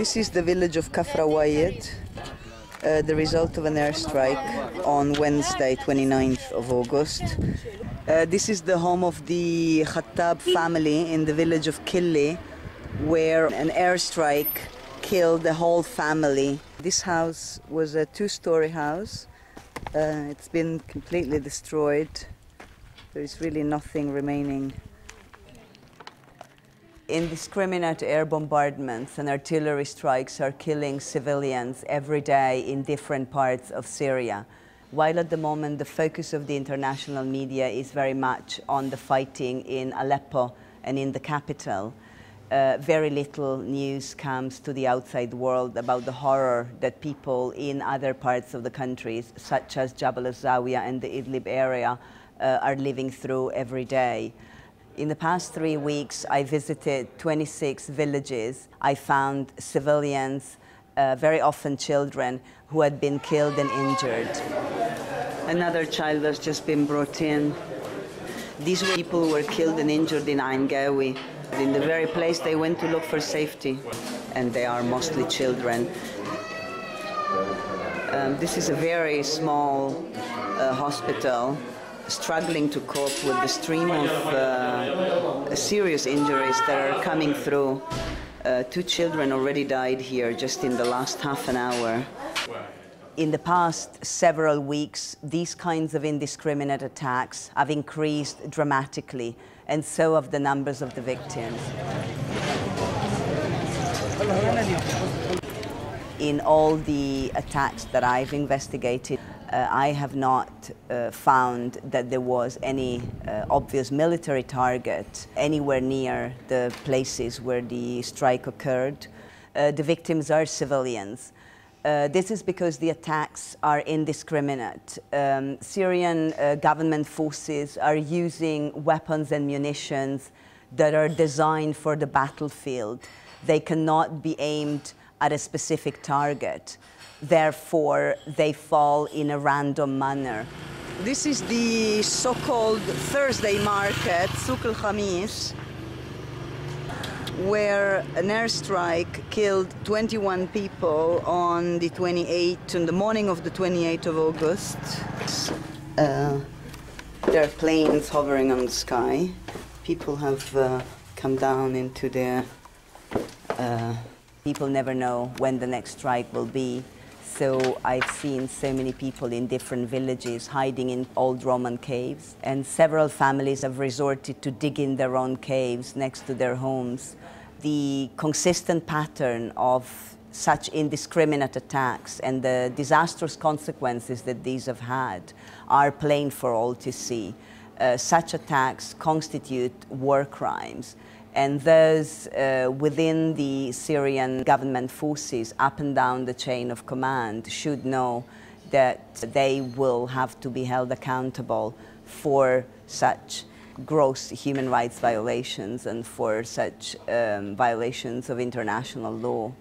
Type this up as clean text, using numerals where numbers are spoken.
This is the village of Kafra Wayed, the result of an airstrike on Wednesday, 29th of August. This is the home of the Khattab family in the village of Killi, where an airstrike killed the whole family. This house was a two-story house. It's been completely destroyed. There is really nothing remaining. Indiscriminate air bombardments and artillery strikes are killing civilians every day in different parts of Syria. While at the moment the focus of the international media is very much on the fighting in Aleppo and in the capital, very little news comes to the outside world about the horror that people in other parts of the countries, such as Jabal al-Zawiya and the Idlib area, are living through every day. In the past 3 weeks, I visited 26 villages. I found civilians, very often children, who had been killed and injured. Another child has just been brought in. These people were killed and injured in Ain Gawi, in the very place they went to look for safety, and they are mostly children. This is a very small hospital, struggling to cope with the stream of serious injuries that are coming through. 2 children already died here just in the last half an hour. In the past several weeks, these kinds of indiscriminate attacks have increased dramatically, and so have the numbers of the victims. In all the attacks that I've investigated, I have not found that there was any obvious military target anywhere near the places where the strike occurred. The victims are civilians. This is because the attacks are indiscriminate. Syrian government forces are using weapons and munitions that are designed for the battlefield. They cannot be aimed at a specific target. Therefore, they fall in a random manner. This is the so-called Thursday market, Souk al-Khamis, where an airstrike killed 21 people on the 28th, on the morning of the 28th of August. There are planes hovering on the sky. People have come down into the... People never know when the next strike will be. So I've seen so many people in different villages hiding in old Roman caves, and several families have resorted to dig in their own caves next to their homes. The consistent pattern of such indiscriminate attacks and the disastrous consequences that these have had are plain for all to see. Such attacks constitute war crimes. And those within the Syrian government forces up and down the chain of command should know that they will have to be held accountable for such gross human rights violations and for such violations of international law.